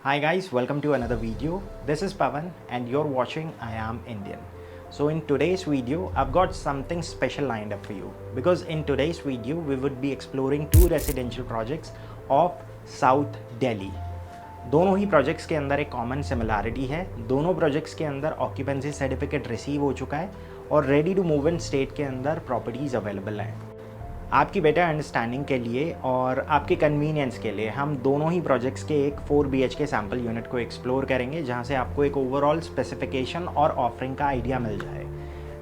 Hi guys, welcome to another video. This is Pavan and you're watching I Am Indian. So in today's video, I've got something special lined up for you because in today's video, we would be exploring two residential projects of South Delhi. दोनों ही projects के अंदर एक common similarity है. दोनों projects के अंदर occupancy certificate receive हो चुका है और ready to move in state के अंदर प्रॉपर्टीज़ अवेलेबल हैं. आपकी बेटर अंडरस्टैंडिंग के लिए और आपके कन्वीनियंस के लिए हम दोनों ही प्रोजेक्ट्स के एक 4 BHK सैम्पल यूनिट को एक्सप्लोर करेंगे जहां से आपको एक ओवरऑल स्पेसिफिकेशन और ऑफरिंग का आइडिया मिल जाए.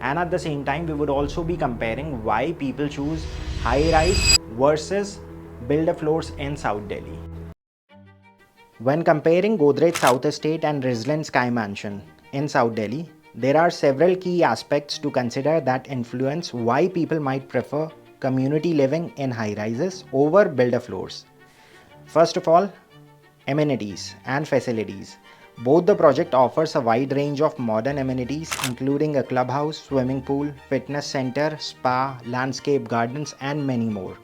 And at the same time we would also be comparing why people choose high rise versus builder floors in South Delhi. When comparing Godrej South Estate and Rizlan Sky Mansion in South Delhi, there are several key aspects to consider that influence why people might prefer community living in high rises over builder floors. First of all, amenities and facilities. Both the project offers a wide range of modern amenities including a clubhouse, swimming pool, fitness center, spa, landscape gardens and many more.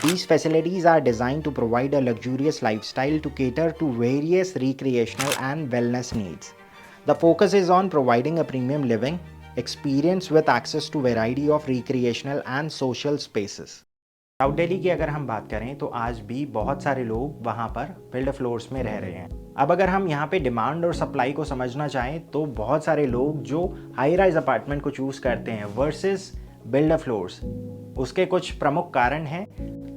These facilities are designed to provide a luxurious lifestyle to cater to various recreational and wellness needs. The focus is on providing a premium living experience with access to variety of recreational and social spaces. South Delhi की अगर हम बात करें तो आज भी बहुत सारे लोग वहाँ पर बिल्डर फ्लोर्स में रह रहे हैं. अब अगर हम यहाँ पे डिमांड और सप्लाई को समझना चाहें तो बहुत सारे लोग जो हाई राइज अपार्टमेंट को चूज़ करते हैं वर्सेस बिल्डर फ्लोर्स, उसके कुछ प्रमुख कारण हैं.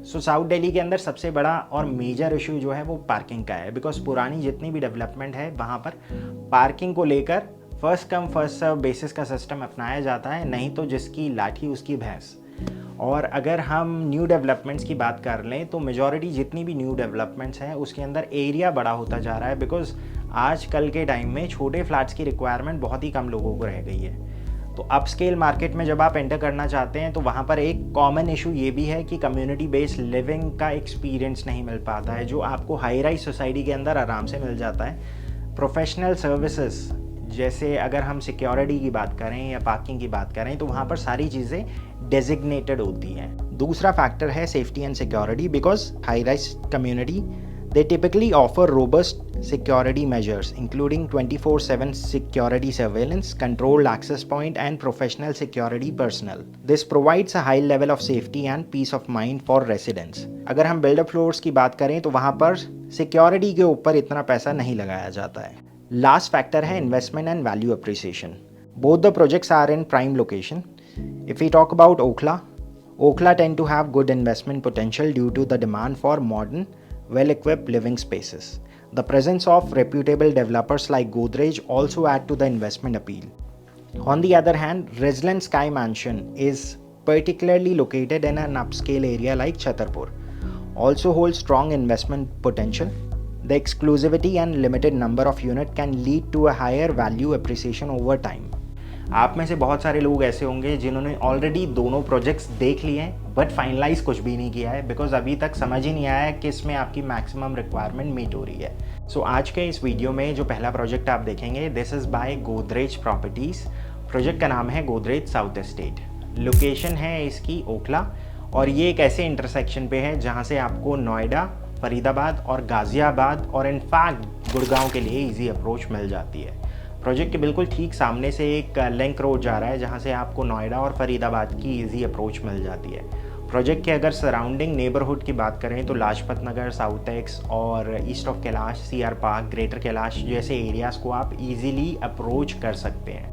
साउथ दिल्ली के अंदर सबसे बड़ा और मेजर इशू जो है वो पार्किंग का है बिकॉज पुरानी जितनी भी डेवलपमेंट है वहाँ पर पार्किंग को लेकर first come first serve basis का सिस्टम अपनाया जाता है, नहीं तो जिसकी लाठी उसकी भैंस. और अगर हम न्यू डेवलपमेंट्स की बात कर लें तो मेजॉरिटी जितनी भी न्यू डेवलपमेंट्स हैं उसके अंदर एरिया बड़ा होता जा रहा है बिकॉज आज कल के टाइम में छोटे फ्लैट्स की रिक्वायरमेंट बहुत ही कम लोगों को रह गई है. तो अपस्केल मार्केट में जब आप एंटर करना चाहते हैं तो वहाँ पर एक कॉमन इशू ये भी है कि कम्युनिटी बेस्ड लिविंग का एक्सपीरियंस नहीं मिल पाता है जो आपको हाई राइज सोसाइटी के अंदर आराम से मिल जाता है. प्रोफेशनल सर्विसेज जैसे अगर हम सिक्योरिटी की बात करें या पार्किंग की बात करें तो वहाँ पर सारी चीज़ें डेजिग्नेटेड होती हैं. दूसरा फैक्टर है safety and security because high rise community they typically offer robust security measures including 24/7 security surveillance, controlled access point and professional security personnel. This provides a high level of safety and peace of mind for residents. अगर हम builder floors की बात करें तो वहाँ पर security के ऊपर इतना पैसा नहीं लगाया जाता है. Last factor है investment and value appreciation. Both the projects are in prime location. If we talk about Okhla tend to have good investment potential due to the demand for modern well-equipped living spaces. The presence of reputable developers like Godrej also add to the investment appeal. On the other hand, Rizlan Sky Mansion is particularly located in an upscale area like Chhatarpur. Also holds strong investment potential. The exclusivity and limited number of units can lead to a higher value appreciation over time. आप में से बहुत सारे लोग ऐसे होंगे जिन्होंने already दोनों प्रोजेक्ट्स देख लिए हैं बट फाइनलाइज कुछ भी नहीं किया है बिकॉज अभी तक समझ ही नहीं आया है कि इसमें आपकी मैक्सिमम रिक्वायरमेंट मीट हो रही है. सो आज के इस वीडियो में जो पहला प्रोजेक्ट आप देखेंगे this is by Godrej properties. Project का नाम है गोदरेज साउथ एस्टेट. लोकेशन है इसकी ओखला और ये एक ऐसे इंटरसेक्शन पे है जहाँ से आपको नोएडा, फरीदाबाद और गाज़ियाबाद और इनफैक्ट गुड़गांव के लिए ईजी अप्रोच मिल जाती है. प्रोजेक्ट के बिल्कुल ठीक सामने से एक लिंक रोड जा रहा है जहाँ से आपको नोएडा और फरीदाबाद की इजी अप्रोच मिल जाती है. प्रोजेक्ट के अगर सराउंडिंग नेबरहुड की बात करें तो लाजपत नगर, साउथ एक्स और east of Kailash, CR park, greater Kailash जैसे एरियाज़ को आप इजीली अप्रोच कर सकते हैं.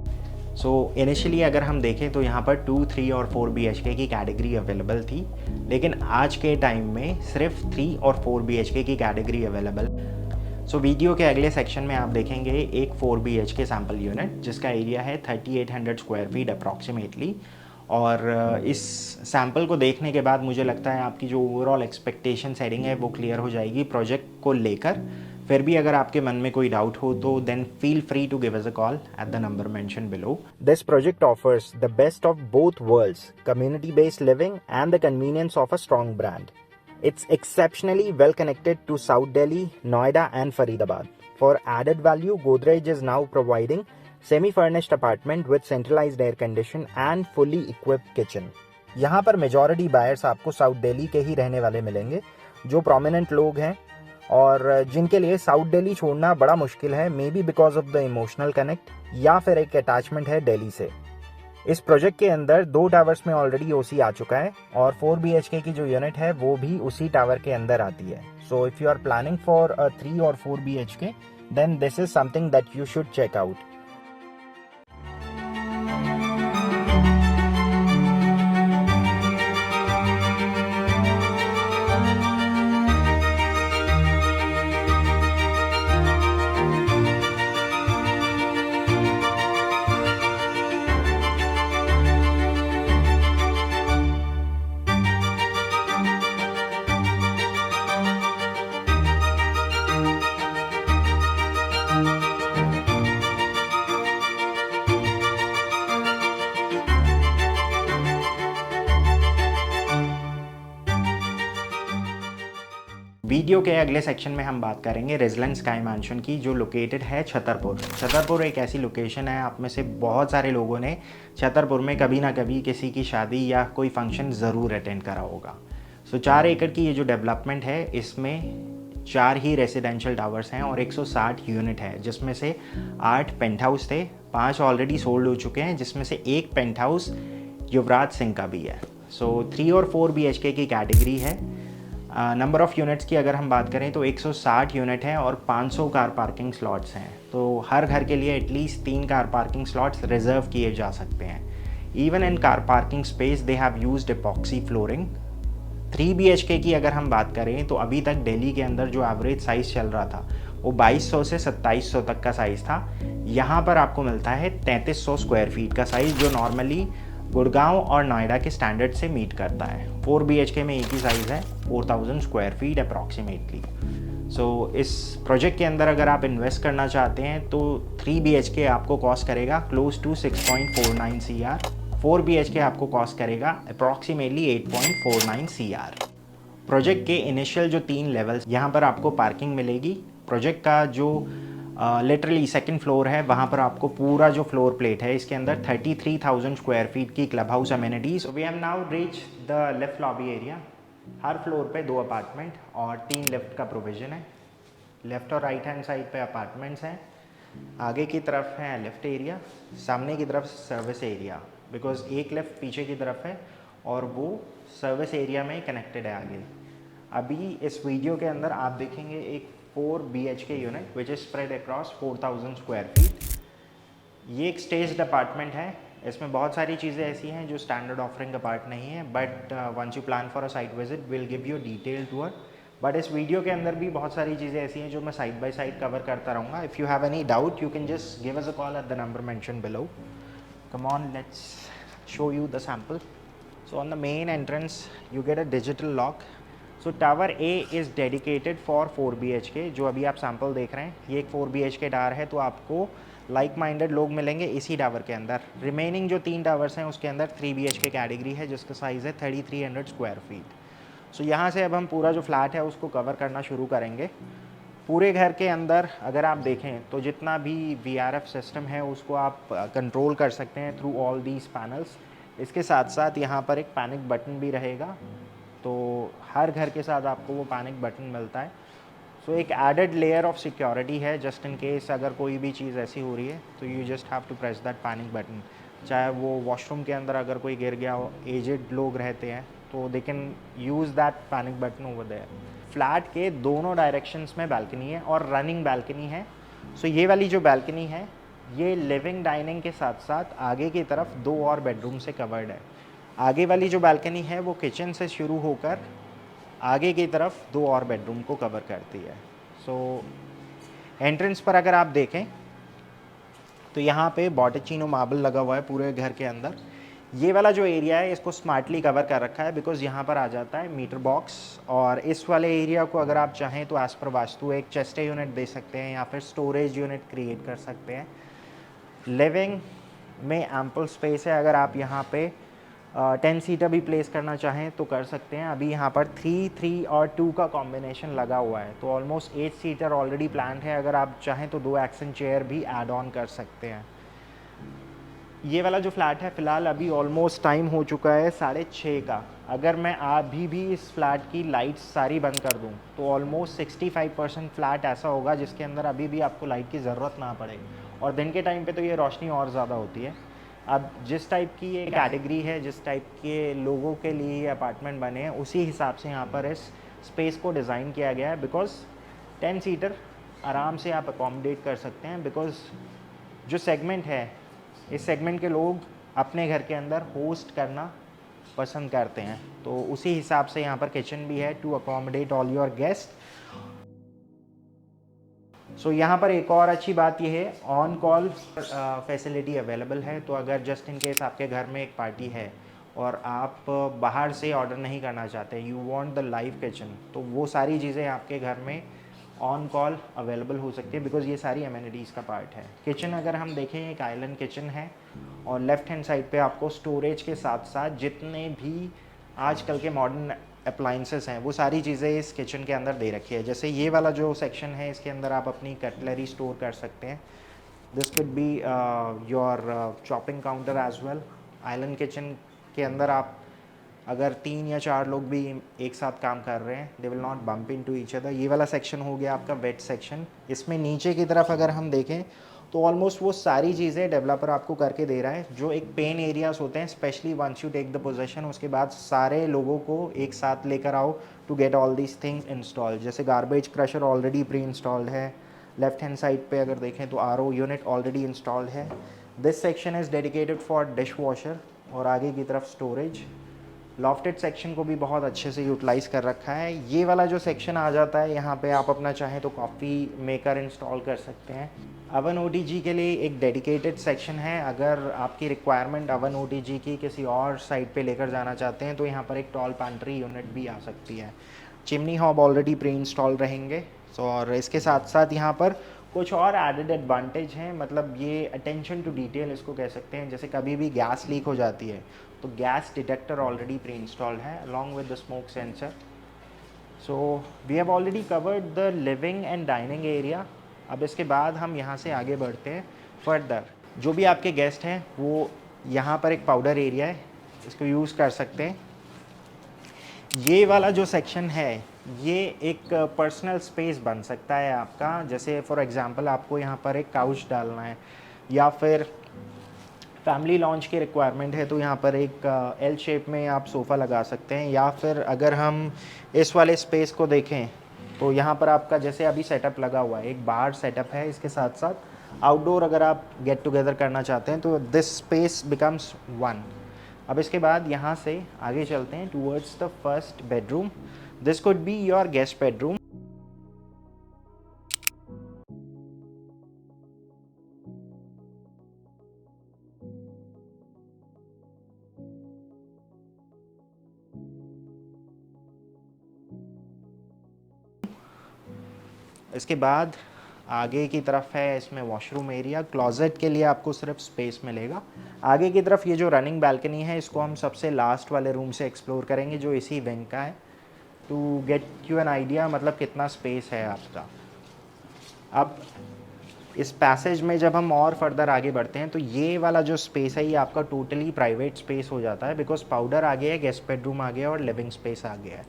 सो इनिशियली अगर हम देखें तो यहाँ पर 2, 3 और 4 BHK की कैटेगरी अवेलेबल थी लेकिन आज के टाइम में सिर्फ 3 और 4 BHK की कैटेगरी अवेलेबल. सो वीडियो के अगले सेक्शन में आप देखेंगे एक 4 BHK सैम्पल यूनिट जिसका एरिया है 3800 स्क्वायर फीट अप्रॉक्सीमेटली. और इस सैम्पल को देखने के बाद मुझे लगता है आपकी जो ओवरऑल एक्सपेक्टेशन सेटिंग है वो क्लियर हो जाएगी प्रोजेक्ट को लेकर. फिर भी अगर आपके मन में कोई डाउट हो तो then feel free to give us a call at the number mention below. This project offers the best of both worlds, community based living and the convenience of a strong brand. It's exceptionally well connected to South Delhi, Noida and Faridabad. For added value, Godrej is now providing semi-furnished apartment with centralized air condition and fully equipped kitchen. यहाँ पर majority buyers आपको south Delhi के ही रहने वाले मिलेंगे जो prominent लोग हैं और जिनके लिए साउथ दिल्ली छोड़ना बड़ा मुश्किल है, may be because of the emotional connect या फिर एक अटैचमेंट है दिल्ली से। इस प्रोजेक्ट के अंदर 2 टावर्स में ऑलरेडी ओसी आ चुका है और 4 BHK की जो यूनिट है वो भी उसी टावर के अंदर आती है। So if you are planning for 3 और 4 BHK then this is something that you should check out. Video के अगले सेक्शन में हम बात करेंगे रेजिडेंट स्काई मैंशन की, जो लोकेटेड है छतरपुर। छतरपुर एक ऐसी लोकेशन है, आप में से बहुत सारे लोगों ने छतरपुर में कभी ना कभी किसी की शादी या कोई फंक्शन ज़रूर अटेंड करा होगा। सो 4 एकड़ की ये जो डेवलपमेंट है, इसमें 4 ही रेसिडेंशियल टावर्स हैं और 160 यूनिट है, जिसमें से 8 पेंट हाउस थे, 5 ऑलरेडी सोल्ड हो चुके हैं, जिसमें से एक पेंट हाउस युवराज सिंह का भी है। सो 3 और 4 BHK की कैटेगरी है। नंबर ऑफ़ यूनिट्स की अगर हम बात करें तो 160 यूनिट हैं और 500 कार पार्किंग स्लॉट्स हैं। तो हर घर के लिए at least 3 car parking slots reserve किए जा सकते हैं। Even in car parking space they have used epoxy flooring. 3 BHK की अगर हम बात करें तो अभी तक दिल्ली के अंदर जो एवरेज साइज़ चल रहा था वो 2200 से 2700 तक का साइज़ था। यहाँ पर आपको मिलता है 3300 स्क्वायर फीट का साइज़, जो नॉर्मली गुड़गांव और नोएडा के स्टैंडर्ड से मीट करता है। 4 BHK में एक ही साइज़ है, 4000 स्क्वायर फीट अप्रॉक्सीमेटली। सो इस प्रोजेक्ट के अंदर अगर आप इन्वेस्ट करना चाहते हैं तो 3 BHK आपको कॉस्ट करेगा क्लोज टू 6.49 CR, 4 BHK आपको कॉस्ट करेगा अप्रॉक्सीमेटली 8.49 CR। प्रोजेक्ट के इनिशियल जो 3 लेवल्स, यहाँ पर आपको पार्किंग मिलेगी। प्रोजेक्ट का जो लिटरली सेकंड फ्लोर है, वहाँ पर आपको पूरा जो फ्लोर प्लेट है इसके अंदर 33,000 स्क्वायर फीट की club house amenities. We have now reach the lift lobby area. हर फ्लोर पे 2 अपार्टमेंट और 3 लिफ्ट का प्रोविज़न है। लेफ़्ट और राइट हैंड साइड पे अपार्टमेंट्स हैं, आगे की तरफ है लिफ्ट एरिया, सामने की तरफ सर्विस एरिया, बिकॉज एक लिफ्ट पीछे की तरफ है और वो सर्विस एरिया में कनेक्टेड है आगे। अभी इस वीडियो के अंदर आप देखेंगे एक 4 BHK unit which is spread across 4000 square feet. ये एक स्टेज्ड अपार्टमेंट है। इसमें बहुत सारी चीज़ें ऐसी हैं जो स्टैंडर्ड ऑफरिंग का पार्ट नहीं है, but once you plan for a site visit will give you detail tour. But इस वीडियो के अंदर भी बहुत सारी चीज़ें ऐसी हैं जो मैं साइड बाय साइड कवर करता रहूँगा। If you have any doubt you can just give us a call at the number mention below. Come on, let's show you the sample. So on the main entrance you get a digital lock. So tower A is dedicated for 4 BHK। जो अभी आप sample देख रहे हैं ये एक 4 BHK tower है, तो आपको लाइक माइंडेड लोग मिलेंगे इसी टावर के अंदर। रिमेनिंग जो 3 टावर्स हैं उसके अंदर 3 BHK कैटेगरी है, जिसका साइज़ है 3300 स्क्वायर फीट। सो यहाँ से अब हम पूरा जो फ्लैट है उसको कवर करना शुरू करेंगे। पूरे घर के अंदर अगर आप देखें तो जितना भी VRF सिस्टम है उसको आप कंट्रोल कर सकते हैं थ्रू ऑल दीज पैनल्स। इसके साथ साथ यहाँ पर एक पैनिक बटन भी रहेगा, तो हर घर के साथ आपको वो पैनिक बटन मिलता है। सो एक एडेड लेयर ऑफ सिक्योरिटी है, जस्ट इन केस अगर कोई भी चीज़ ऐसी हो रही है तो you just have to press that panic button. चाहे वो वॉशरूम के अंदर अगर कोई गिर गया हो, एजेड लोग रहते हैं, तो they can use that panic button over there. Flat के दोनों डायरेक्शंस में बालकनी है और रनिंग बालकनी है। सो ये वाली जो बालकनी है ये लिविंग डाइनिंग के साथ साथ आगे की तरफ 2 और बेडरूम से कवर्ड है। आगे वाली जो बालकनी है वो किचन से शुरू होकर आगे की तरफ 2 और बेडरूम को कवर करती है। सो एंट्रेंस पर अगर आप देखें तो यहाँ पे बॉटेचिनो मार्बल लगा हुआ है पूरे घर के अंदर। ये वाला जो एरिया है इसको स्मार्टली कवर कर रखा है, बिकॉज यहाँ पर आ जाता है मीटर बॉक्स। और इस वाले एरिया को अगर आप चाहें तो एज पर वास्तु एक चेस्ट यूनिट दे सकते हैं या फिर स्टोरेज यूनिट क्रिएट कर सकते हैं। लिविंग में एम्पल स्पेस है, अगर आप यहाँ पे 10 सीटर भी प्लेस करना चाहें तो कर सकते हैं। अभी यहाँ पर 3, 3 और 2 का कॉम्बिनेशन लगा हुआ है, तो ऑलमोस्ट 8 सीटर ऑलरेडी प्लान है। अगर आप चाहें तो 2 एक्शन चेयर भी ऐड ऑन कर सकते हैं। ये वाला जो फ्लैट है फ़िलहाल अभी ऑलमोस्ट टाइम हो चुका है 6:30 का। अगर मैं अभी भी इस फ्लैट की लाइट्स सारी बंद कर दूं तो ऑलमोस्ट 65% फ्लैट ऐसा होगा जिसके अंदर अभी भी आपको लाइट की ज़रूरत ना पड़े, और दिन के टाइम पे तो ये रोशनी और ज़्यादा होती है। अब जिस टाइप की ये कैटेगरी है, जिस टाइप के लोगों के लिए ये अपार्टमेंट बने हैं, उसी हिसाब से यहाँ पर इस स्पेस को डिज़ाइन किया गया है। बिकॉज 10 सीटर आराम से आप अकोमोडेट कर सकते हैं, बिकॉज जो सेगमेंट है, इस सेगमेंट के लोग अपने घर के अंदर होस्ट करना पसंद करते हैं। तो उसी हिसाब से यहाँ पर किचन भी है to accommodate all your guest. So यहाँ पर एक और अच्छी बात यह है, ऑन कॉल फैसिलिटी अवेलेबल है। तो अगर जस्ट इन केस आपके घर में एक पार्टी है और आप बाहर से ऑर्डर नहीं करना चाहते, you want the live kitchen, तो वो सारी चीज़ें आपके घर में ऑन कॉल अवेलेबल हो सकती है, बिकॉज ये सारी एमिनिटीज़ का पार्ट है। किचन अगर हम देखें, एक आइलैंड किचन है, और लेफ्ट हैंड साइड पे आपको स्टोरेज के साथ साथ जितने भी आजकल के मॉडर्न अप्लाइंसेस हैं वो सारी चीज़ें इस किचन के अंदर दे रखी है। जैसे ये वाला जो सेक्शन है, इसके अंदर आप अपनी कटलरी स्टोर कर सकते हैं। This could be your chopping counter as well. Island kitchen के अंदर आप अगर 3 या 4 लोग भी एक साथ काम कर रहे हैं, they will not bump into each other. ये वाला सेक्शन हो गया आपका वेट सेक्शन। इसमें नीचे की तरफ अगर हम देखें तो ऑलमोस्ट वो सारी चीज़ें डेवलपर आपको करके दे रहा है, जो एक पेन एरियाज होते हैं, specially once you take the possession, उसके बाद सारे लोगों को एक साथ लेकर आओ to get all these things install. जैसे garbage crusher already pre installed है। लेफ्ट हैंड साइड पे अगर देखें तो आरओ यूनिट ऑलरेडी इंस्टॉल्ड है। This section is dedicated for dishwasher, और आगे की तरफ स्टोरेज। लॉफ्टेड सेक्शन को भी बहुत अच्छे से यूटिलाइज़ कर रखा है। ये वाला जो सेक्शन आ जाता है, यहाँ पे आप अपना चाहें तो कॉफ़ी मेकर इंस्टॉल कर सकते हैं। अवन ओटीजी के लिए एक डेडिकेटेड सेक्शन है। अगर आपकी रिक्वायरमेंट अवन ओटीजी की किसी और साइड पे लेकर जाना चाहते हैं तो यहाँ पर एक टॉल पैंट्री यूनिट भी आ सकती है। Chimney hob already pre install रहेंगे। और इसके साथ साथ यहाँ पर कुछ और एडेड एडवांटेज हैं, मतलब ये अटेंशन टू डिटेल इसको कह सकते हैं। जैसे कभी भी गैस लीक हो जाती है तो gas detector already pre installed है along with the smoke sensor. So we have already covered the living and dining area. अब इसके बाद हम यहाँ से आगे बढ़ते हैं फर्दर। जो भी आपके गेस्ट हैं वो यहाँ पर एक पाउडर एरिया है, इसको यूज़ कर सकते हैं। ये वाला जो सेक्शन है ये एक पर्सनल स्पेस बन सकता है आपका। जैसे फॉर एग्जांपल आपको यहाँ पर एक काउच डालना है, या फिर फैमिली लॉन्च की रिक्वायरमेंट है तो यहाँ पर एक एल शेप में आप सोफ़ा लगा सकते हैं। या फिर अगर हम इस वाले स्पेस को देखें तो यहाँ पर आपका जैसे अभी सेटअप लगा हुआ है, एक बाहर सेटअप है, इसके साथ साथ आउटडोर अगर आप गेट टुगेदर करना चाहते हैं तो दिस स्पेस बिकम्स वन। अब इसके बाद यहाँ से आगे चलते हैं towards the first bedroom. This could be your guest bedroom. इसके बाद आगे की तरफ है इसमें वॉशरूम एरिया। क्लोजेट के लिए आपको सिर्फ स्पेस मिलेगा। आगे की तरफ ये जो रनिंग बालकनी है इसको हम सबसे लास्ट वाले रूम से एक्सप्लोर करेंगे, जो इसी विंग का है, to get you an idea मतलब कितना स्पेस है आपका। अब इस पैसेज में जब हम और फर्दर आगे बढ़ते हैं तो ये वाला जो स्पेस है ये आपका टोटली प्राइवेट स्पेस हो जाता है, बिकॉज पाउडर आ गया है, गेस्ट बेडरूम आ गया और लिविंग स्पेस आ गया है।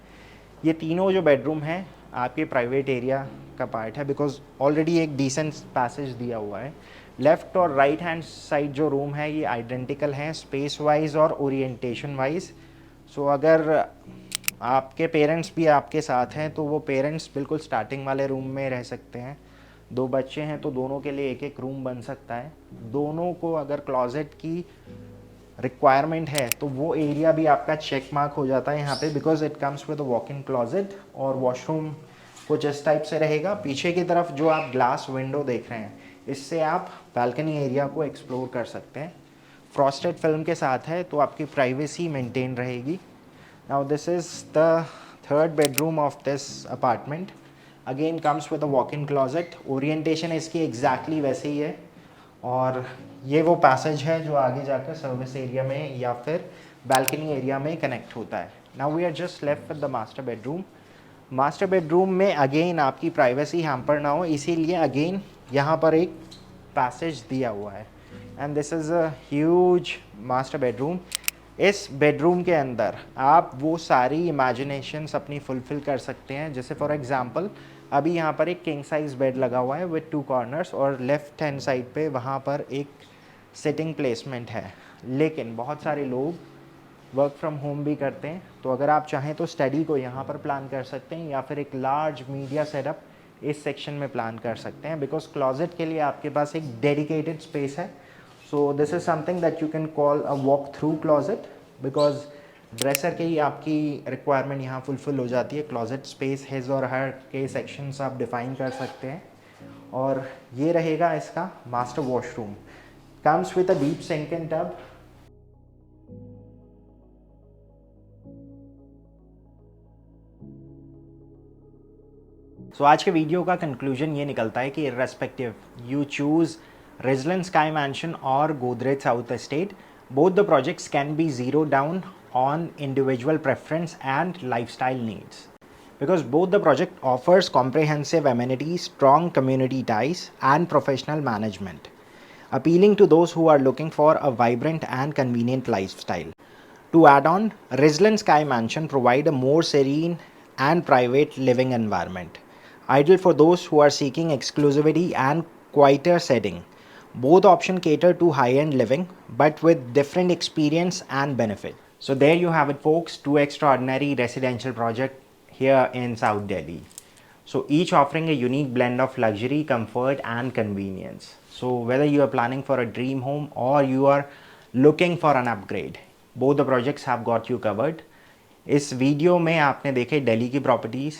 ये तीनों जो बेडरूम हैं आपके प्राइवेट एरिया का पार्ट है, बिकॉज ऑलरेडी एक डिसेंट पैसेज दिया हुआ है। लेफ़्ट और राइट हैंड साइड जो रूम है ये आइडेंटिकल हैं स्पेस वाइज और ओरिएंटेशन वाइज। सो अगर आपके पेरेंट्स भी आपके साथ हैं तो वो पेरेंट्स बिल्कुल स्टार्टिंग वाले रूम में रह सकते हैं। 2 बच्चे हैं तो दोनों के लिए एक एक रूम बन सकता है। दोनों को अगर क्लॉजेट की रिक्वायरमेंट है तो वो एरिया भी आपका चेक मार्क हो जाता है यहाँ पे, because it comes with a walk in closet. और वॉशरूम कुछ इस टाइप से रहेगा। पीछे की तरफ जो आप ग्लास विंडो देख रहे हैं इससे आप बालकनी एरिया को एक्सप्लोर कर सकते हैं। फ्रॉस्टेड फिल्म के साथ है तो आपकी प्राइवेसी मेंटेन रहेगी। Now this is the third bedroom of this apartment. Again comes with a walk in closet. Orientation इसकी एग्जैक्टली वैसे ही है। और ये वो पैसेज है जो आगे जाकर सर्विस एरिया में या फिर बालकनी एरिया में कनेक्ट होता है। Now we are just left with the master bedroom. Master bedroom में अगेन आपकी प्राइवेसी हैम्पर ना हो इसीलिए अगेन यहाँ पर एक पैसेज दिया हुआ है। And this is a huge master bedroom. इस बेडरूम के अंदर आप वो सारी इमेजिनेशंस अपनी फुलफ़िल कर सकते हैं। जैसे फॉर एग्ज़ाम्पल अभी यहाँ पर एक किंग साइज़ बेड लगा हुआ है विद 2 कॉर्नर्स और लेफ़्ट हैंड साइड पे वहाँ पर एक सिटिंग प्लेसमेंट है। लेकिन बहुत सारे लोग वर्क फ्रॉम होम भी करते हैं, तो अगर आप चाहें तो स्टडी को यहाँ पर प्लान कर सकते हैं या फिर एक लार्ज मीडिया सेटअप इस सेक्शन में प्लान कर सकते हैं, बिकॉज क्लोजेट के लिए आपके पास एक डेडिकेटेड स्पेस है। So this is something that you can call a walk through closet, because dresser की आपकी रिक्वायरमेंट यहाँ फुलफिल हो जाती है। क्लोजेट स्पेस हिज और हर के सेक्शंस आप डिफाइन कर सकते हैं। और ये रहेगा इसका master washroom, comes with a deep sink and tub. So आज के वीडियो का कंक्लूजन ये निकलता है कि irrespective you choose Residence Sky Mansion और Godrej South Estate, both the projects can be zeroed down on individual preference and lifestyle needs, because both the project offers comprehensive amenities, strong community ties and professional management, appealing to those who are looking for a vibrant and convenient lifestyle. To add on, Rizlan Sky Mansion provide a more serene and private living environment, ideal for those who are seeking exclusivity and quieter setting. Both options cater to high-end living, but with different experience and benefit. So there you have it, folks. Two extraordinary residential projects here in South Delhi. So each offering a unique blend of luxury, comfort, and convenience. So whether you are planning for a dream home or you are looking for an upgrade, both the projects have got you covered. इस video में आपने देखे दिल्ली की properties,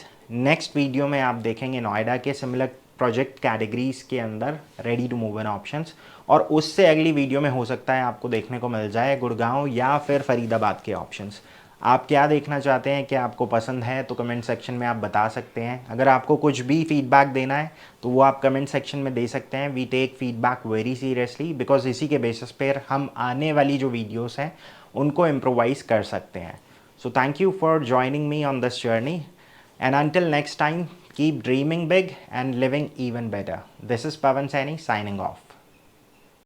next video में आप देखेंगे नोएडा के similar project categories के अंदर ready to move in options, और उससे अगली वीडियो में हो सकता है आपको देखने को मिल जाए गुड़गांव या फिर फरीदाबाद के ऑप्शंस। आप क्या देखना चाहते हैं, क्या आपको पसंद है, तो कमेंट सेक्शन में आप बता सकते हैं। अगर आपको कुछ भी फीडबैक देना है तो वो आप कमेंट सेक्शन में दे सकते हैं। We take feedback very seriously, because इसी के बेसिस पर हम आने वाली जो वीडियोज़ हैं उनको इम्प्रोवाइज़ कर सकते हैं। So thank you for joining me on this journey, and until next time, keep dreaming big and living even better. This is Pavan Saini signing off.